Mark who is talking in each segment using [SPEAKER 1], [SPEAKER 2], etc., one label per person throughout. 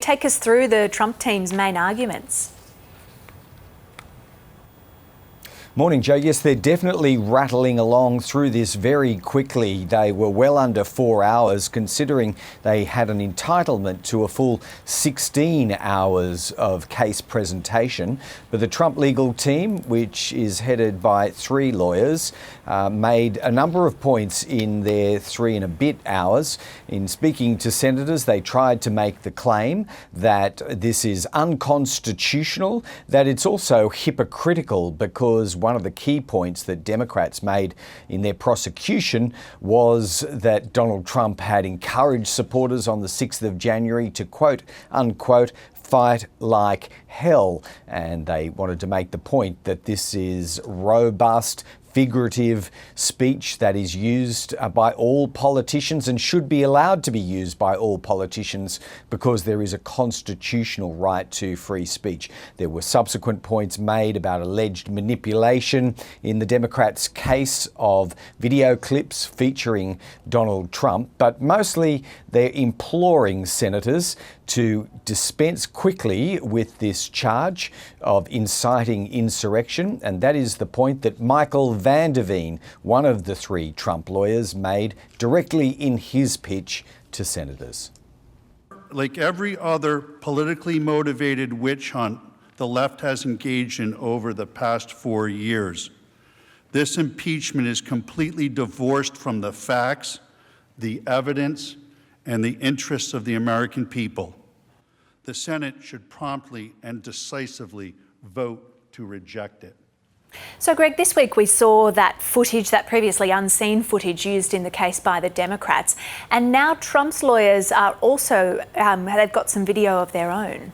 [SPEAKER 1] Take us through the Trump team's main arguments.
[SPEAKER 2] Morning, Joe. Yes, they're definitely rattling along through this very quickly. They were well under 4 hours, considering they had an entitlement to a full 16 hours of case presentation. But the Trump legal team, which is headed by 3 lawyers, made a number of points in their 3 and a bit hours. In speaking to senators, they tried to make the claim that this is unconstitutional, that it's also hypocritical, because one of the key points that Democrats made in their prosecution was that Donald Trump had encouraged supporters on the 6th of January to, quote unquote, fight like hell. And they wanted to make the point that this is robust, figurative speech that is used by all politicians and should be allowed to be used by all politicians because there is a constitutional right to free speech. There were subsequent points made about alleged manipulation in the Democrats' case of video clips featuring Donald Trump, but mostly they're imploring senators to dispense quickly with this charge of inciting insurrection. And that is the point that Michael Van der Veen, one of the 3 Trump lawyers, made directly in his pitch to senators.
[SPEAKER 3] Like every other politically motivated witch hunt the left has engaged in over the past 4 years, this impeachment is completely divorced from the facts, the evidence, and the interests of the American people. The Senate should promptly and decisively vote to reject it.
[SPEAKER 1] So, Greg, this week we saw that footage, that previously unseen footage used in the case by the Democrats, and now Trump's lawyers are also, they've got some video of their own.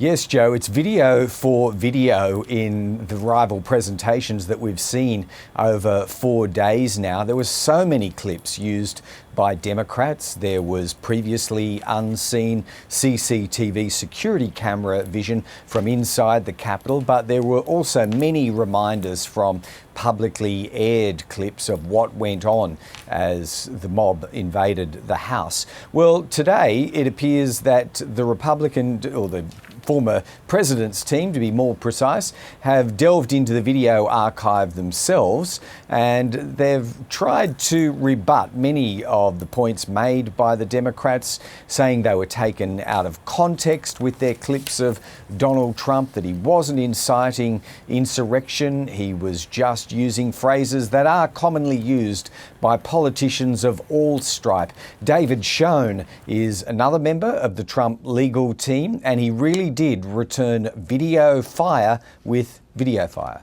[SPEAKER 2] Yes, Joe, it's video for video in the rival presentations that we've seen over 4 days now. There were so many clips used by Democrats. There was previously unseen CCTV security camera vision from inside the Capitol, but there were also many reminders from publicly aired clips of what went on as the mob invaded the House. Well, today it appears that the Republican, or the former president's team, to be more precise, have delved into the video archive themselves, and they've tried to rebut many of the points made by the Democrats, saying they were taken out of context with their clips of Donald Trump, that he wasn't inciting insurrection, he was just using phrases that are commonly used by politicians of all stripe. David Schoen is another member of the Trump legal team, and he really did return video fire with video fire.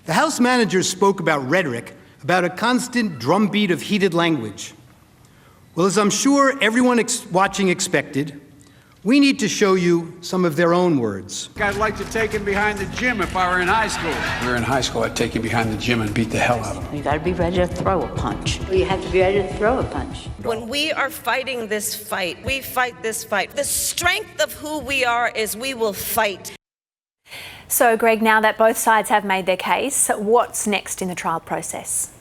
[SPEAKER 4] The House managers spoke about rhetoric, about a constant drumbeat of heated language. Well, as I'm sure everyone watching expected, we need to show you some of their own words.
[SPEAKER 5] I'd like to take him behind the gym if I were in high school. If we were in high school, I'd take him behind the gym and beat the hell out of him.
[SPEAKER 6] You got to be ready to throw a punch. You have to be ready to throw a punch.
[SPEAKER 7] When we are fighting this fight, we fight this fight. The strength of who we are is we will fight.
[SPEAKER 1] So, Greg, now that both sides have made their case, what's next in the trial process?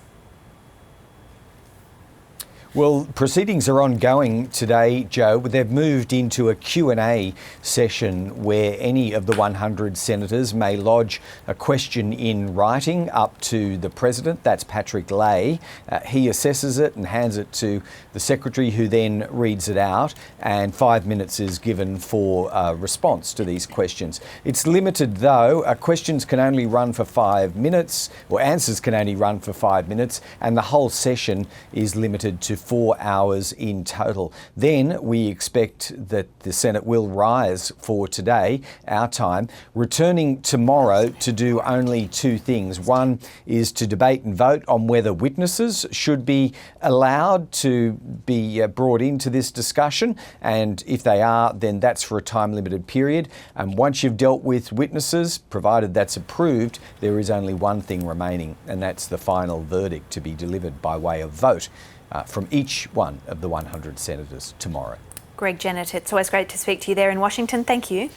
[SPEAKER 2] Well, proceedings are ongoing today, Joe. They've moved into a Q&A session where any of the 100 senators may lodge a question in writing up to the president. That's Patrick Leahy. He assesses it and hands it to the secretary, who then reads it out, and 5 minutes is given for response to these questions. It's limited, though. Questions can only run for 5 minutes, or answers can only run for 5 minutes, and the whole session is limited to 4 hours in total. Then we expect that the Senate will rise for today, our time, returning tomorrow to do only 2 things. One is to debate and vote on whether witnesses should be allowed to be brought into this discussion, and if they are, then that's for a time-limited period. And once you've dealt with witnesses, provided that's approved, there is only one thing remaining, and that's the final verdict to be delivered by way of vote from each one of the 100 senators tomorrow.
[SPEAKER 1] Greg Jennett, it's always great to speak to you there in Washington. Thank you.